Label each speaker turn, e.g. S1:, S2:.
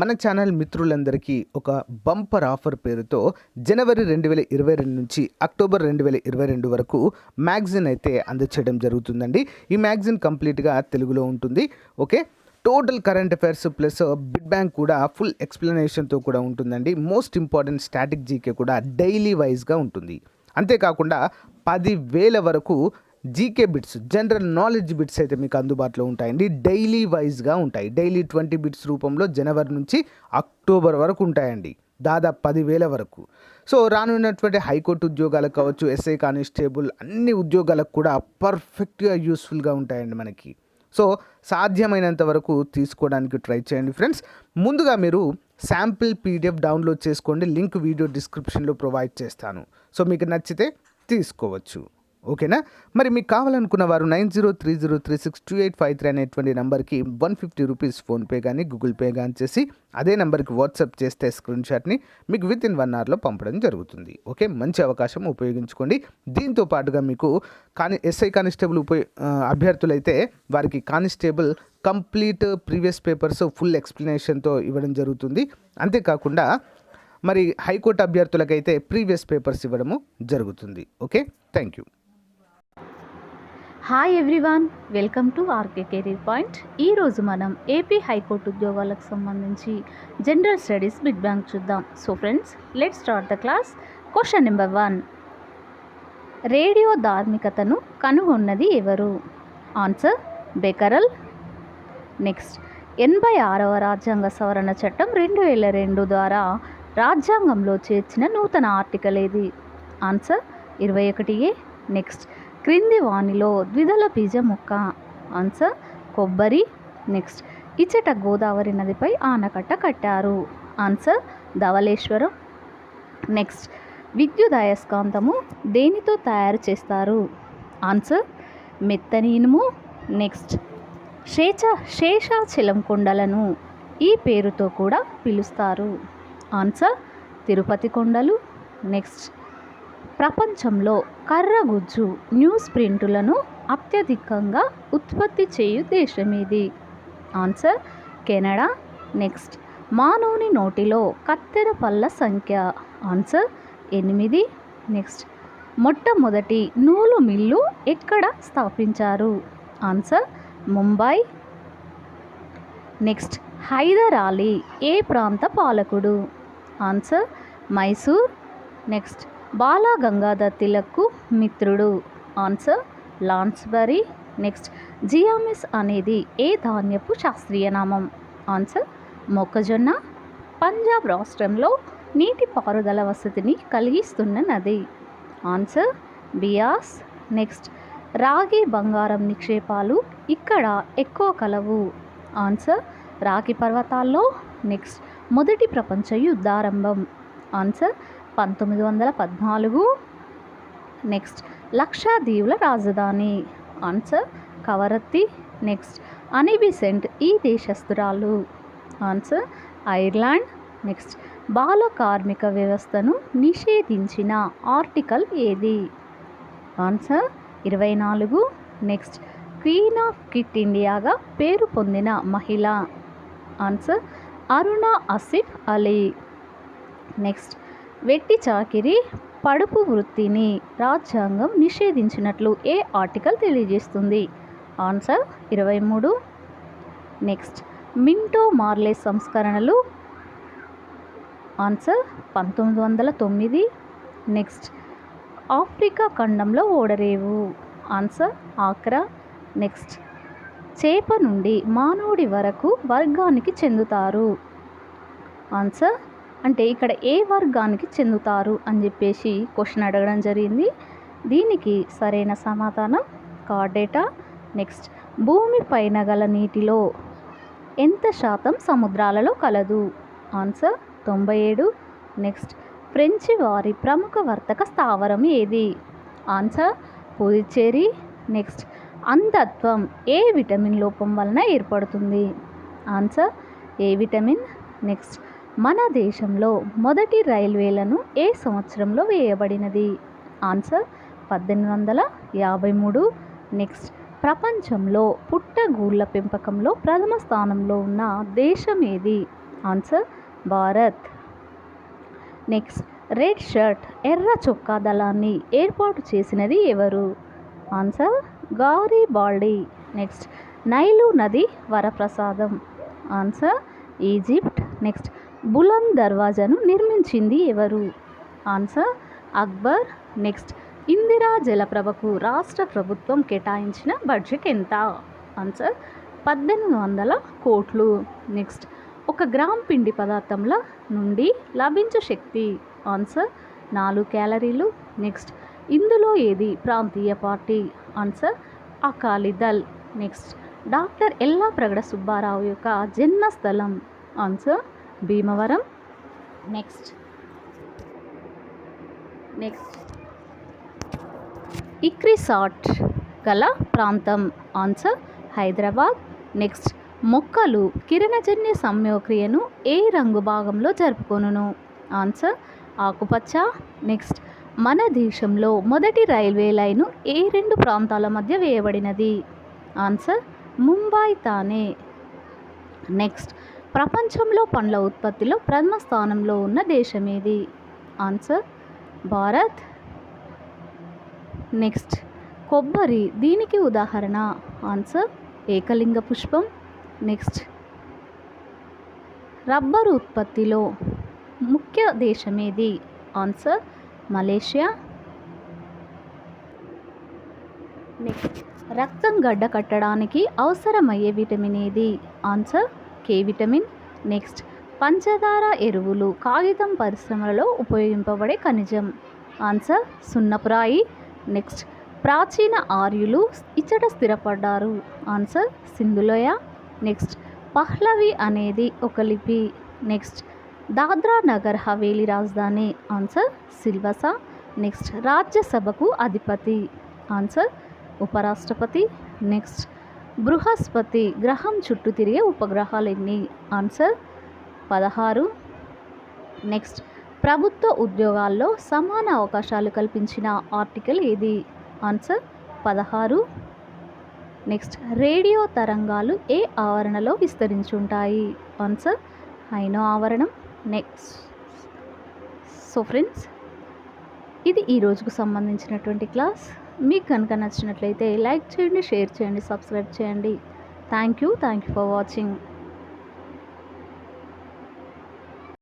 S1: మన ఛానల్ మిత్రులందరికీ ఒక బంపర్ ఆఫర్ పేరుతో జనవరి 2022 నుంచి అక్టోబర్ 2022 వరకు మ్యాగజైన్ అయితే అందచేయడం జరుగుతుందండి. ఈ మ్యాగజైన్ కంప్లీట్గా తెలుగులో ఉంటుంది. Okay, total current affairs plus big bank కూడా ఫుల్ ఎక్స్ప్లెనేషన్తో కూడా ఉంటుందండి. మోస్ట్ ఇంపార్టెంట్ స్టాటిక్ జీకే కూడా డైలీ వైజ్గా ఉంటుంది. అంతేకాకుండా 10,000 వరకు GK bits, general knowledge bits అయితే మీకు అందుబాటులో ఉంటాయండి. డైలీ వైజ్గా ఉంటాయి. డైలీ 20 బిట్స్ రూపంలో జనవరి నుంచి అక్టోబర్ వరకు ఉంటాయండి, దాదాపు 10,000 వరకు. సో రానున్నటువంటి హైకోర్టు ఉద్యోగాలకు కావచ్చు, ఎస్ఐ కానిస్టేబుల్ అన్ని ఉద్యోగాలకు కూడా పర్ఫెక్ట్గా యూస్ఫుల్గా ఉంటాయండి మనకి. సో సాధ్యమైనంత వరకు తీసుకోవడానికి ట్రై చేయండి ఫ్రెండ్స్. ముందుగా మీరు శాంపిల్ పీడిఎఫ్ డౌన్లోడ్ చేసుకోండి. లింక్ వీడియో డిస్క్రిప్షన్లో ప్రొవైడ్ చేస్తాను. సో మీకు నచ్చితే తీసుకోవచ్చు. ఓకేనా? మరి మీకు కావాలనుకున్న వారు 9030362853 అనేటువంటి నెంబర్కి 150 రూపీస్ ఫోన్పే కానీ గూగుల్ పే కానీ చేసి అదే నెంబర్కి వాట్సాప్ చేస్తే స్క్రీన్ షాట్ని మీకు విత్ ఇన్ 1 అవర్లో పంపడం జరుగుతుంది. ఓకే, మంచి అవకాశం, ఉపయోగించుకోండి. దీంతో పాటుగా మీకు ఎస్ఐ కానిస్టేబుల్ అభ్యర్థులైతే వారికి constable complete previous papers full ఎక్స్ప్లెనేషన్తో ఇవ్వడం జరుగుతుంది. అంతేకాకుండా మరి హైకోర్టు అభ్యర్థులకైతే ప్రీవియస్ పేపర్స్ ఇవ్వడము జరుగుతుంది. Okay, thank you.
S2: Hi everyone, welcome to RK career point. ఈరోజు మనం ఏపీ హైకోర్టు ఉద్యోగాలకు సంబంధించి జనరల్ స్టడీస్ బిగ్ బ్యాంక్ చూద్దాం. So friends, let's start the class. Question number 1, radio ధార్మికతను కనుగొన్నది ఎవరు? Answer Becquerel. నెక్స్ట్, 86వ రాజ్యాంగ సవరణ చట్టం 2002 ద్వారా రాజ్యాంగంలో చేర్చిన నూతన ఆర్టికల్ ఏది? Answer 21A. నెక్స్ట్, క్రింది వానిలో ద్విదళ బీజ మొక్క? ఆన్సర్ కొబ్బరి. నెక్స్ట్, ఇచ్చట గోదావరి నదిపై ఆనకట్ట కట్టారు? ఆన్సర్ ధవళేశ్వరం. నెక్స్ట్, విద్యుదయస్కాంతము దేనితో తయారు చేస్తారు? ఆన్సర్ మెత్తని ఇనుము. నెక్స్ట్, శేషాచలం కొండలను ఈ పేరుతో కూడా పిలుస్తారు? ఆన్సర్ తిరుపతి కొండలు. నెక్స్ట్, ప్రపంచంలో కర్రగుజ్జు న్యూస్ ప్రింటులను అత్యధికంగా ఉత్పత్తి చేయు దేశం ఏది? Answer Canada. నెక్స్ట్, మానవుని నోటిలో కత్తెర పళ్ళ సంఖ్య? ఆన్సర్ 8. నెక్స్ట్, మొట్టమొదటి నూలు మిల్లు ఎక్కడ స్థాపించారు? ఆన్సర్ ముంబై. నెక్స్ట్, హైదర్ అలీ ఏ ప్రాంత పాలకుడు? ఆన్సర్ మైసూర్. నెక్స్ట్, బాల గంగాధర్ తిలక్కు మిత్రుడు? Answer Lansbury. నెక్స్ట్, జియామిస్ అనేది ఏ ధాన్యపు శాస్త్రీయ నామం? ఆన్సర్ మొక్కజొన్న. పంజాబ్ రాష్ట్రంలో నీటిపారుదల వసతిని కలిగిస్తున్న నది? ఆన్సర్ బియాస్. నెక్స్ట్, రాగి బంగారం నిక్షేపాలు ఇక్కడ ఎక్కువ కలవు? ఆన్సర్ రాగి పర్వతాల్లో. నెక్స్ట్, మొదటి ప్రపంచ యుద్ధారంభం? ఆన్సర్ 1914. నెక్స్ట్, లక్షద్వీపుల రాజధాని? Answer Kavaratti. Next, Annie Besant ఈ దేశస్థురాలు? Answer Ireland. నెక్స్ట్, బాల కార్మిక వ్యవస్థను నిషేధించిన ఆర్టికల్ ఏది? Answer 24. Next, queen of quit ఇండియాగా పేరు పొందిన మహిళ? ఆన్సర్ అరుణ ఆసిఫ్ అలీ. నెక్స్ట్, వెట్టి చాకిరి పడుపు వృత్తిని రాజ్యాంగం నిషేధించినట్లు ఏ ఆర్టికల్ తెలియజేస్తుంది? ఆన్సర్ 23. నెక్స్ట్, మింటో మార్లే సంస్కరణలు? ఆన్సర్ 1909. నెక్స్ట్, ఆఫ్రికా ఖండంలో ఓడరేవు? ఆన్సర్ ఆక్రా. నెక్స్ట్, చేప నుండి మానవుడి వరకు వర్గానికి చెందుతారు? ఆన్సర్ అంటే ఇక్కడ ఏ వర్గానికి చెందుతారు అని చెప్పేసి క్వశ్చన్ అడగడం జరిగింది. దీనికి సరైన సమాధానం కార్డేటా. నెక్స్ట్, భూమి పైన గల నీటిలో ఎంత శాతం సముద్రాలలో కలదు? ఆన్సర్ 97. నెక్స్ట్, ఫ్రెంచి వారి ప్రముఖ వర్తక స్థావరం ఏది? ఆన్సర్ పుదుచ్చేరి. నెక్స్ట్, అంధత్వం ఏ విటమిన్ లోపం వలన ఏర్పడుతుంది? ఆన్సర్ ఏ విటమిన్. నెక్స్ట్, మన దేశంలో మొదటి రైల్వేలను ఏ సంవత్సరంలో వేయబడినది? ఆన్సర్ 1853. నెక్స్ట్, ప్రపంచంలో పుట్టగూళ్ళ పెంపకంలో ప్రథమ స్థానంలో ఉన్న దేశం ఏది? Answer Bharat. Next red shirt ఎర్ర చొక్కా దళాన్ని ఏర్పాటు చేసినది ఎవరు? ఆన్సర్ గారిబాల్డి. నెక్స్ట్ నైలు నది వరప్రసాదం. Answer Egypt. నెక్స్ట్ బులంద్ దర్వాజాను నిర్మించింది ఎవరు? ఆన్సర్ అక్బర్. నెక్స్ట్ ఇందిరా జలప్రభకు రాష్ట్ర ప్రభుత్వం కేటాయించిన బడ్జెట్ ఎంత? ఆన్సర్ 1800 కోట్లు. నెక్స్ట్ ఒక గ్రామ్ పిండి పదార్థంల నుండి లభించే శక్తి? ఆన్సర్ 4 క్యాలరీలు. నెక్స్ట్ ఇందులో ఏది ప్రాంతీయ party? Answer Akali Dal. Next doctor Yellapragada Subbarao యొక్క జన్మస్థలం? ఆన్సర్ భీమవరం. నెక్స్ట్ ఇక్రిసాట్ గల ప్రాంతం? ఆన్సర్ హైదరాబాద్. నెక్స్ట్ మొక్కలు కిరణజన్య సంయోక్రియను ఏ రంగు భాగంలో జరుపుకొనును? ఆన్సర్ ఆకుపచ్చ. నెక్స్ట్ మన దేశంలో మొదటి రైల్వే లైను ఏ 2 ప్రాంతాల మధ్య వేయబడినది? ఆన్సర్ ముంబై థానే. నెక్స్ట్ ప్రపంచంలో పండ్ల ఉత్పత్తిలో ప్రథమ స్థానంలో ఉన్న దేశం ఏది? ఆన్సర్ భారత్. నెక్స్ట్ కొబ్బరి దీనికి ఉదాహరణ? ఆన్సర్ ఏకలింగ పుష్పం. నెక్స్ట్ రబ్బరు ఉత్పత్తిలో ముఖ్య దేశం ఏది? Answer Malaysia. నెక్స్ట్ రక్తం గడ్డ కట్టడానికి అవసరమయ్యే విటమిన్ ఏది? ఆన్సర్ కే విటమిన్. నెక్స్ట్ పంచదార ఎరువులు కాగితం పరిశ్రమలలో ఉపయోగింపబడే ఖనిజం? ఆన్సర్ సున్నపురాయి. నెక్స్ట్ ప్రాచీన ఆర్యులు ఇచ్చట స్థిరపడ్డారు? ఆన్సర్ సింధులోయ. నెక్స్ట్ పహ్లవి అనేది ఒక లిపి? నెక్స్ట్ దాద్రా నగర్ హవేలీ రాజధాని? ఆన్సర్ సిల్వసా. నెక్స్ట్ రాజ్యసభకు అధిపతి? ఆన్సర్ ఉపరాష్ట్రపతి. నెక్స్ట్ బృహస్పతి గ్రహం చుట్టూ తిరిగే ఉపగ్రహాలు ఎన్ని? ఆన్సర్ 16. నెక్స్ట్ ప్రభుత్వ ఉద్యోగాల్లో సమాన అవకాశాలు కల్పించిన ఆర్టికల్ ఏది? ఆన్సర్ 16. నెక్స్ట్ రేడియో తరంగాలు ఏ ఆవరణలో విస్తరించుంటాయి? ఆన్సర్ హైనో ఆవరణం. నెక్స్ట్ సో ఫ్రెండ్స్, ఇది ఈ రోజుకు సంబంధించినటువంటి క్లాస్. మీకు కనుక నచ్చినట్లయితే లైక్ చేయండి, షేర్ చేయండి, సబ్స్క్రైబ్ చేయండి. Thank you for watching.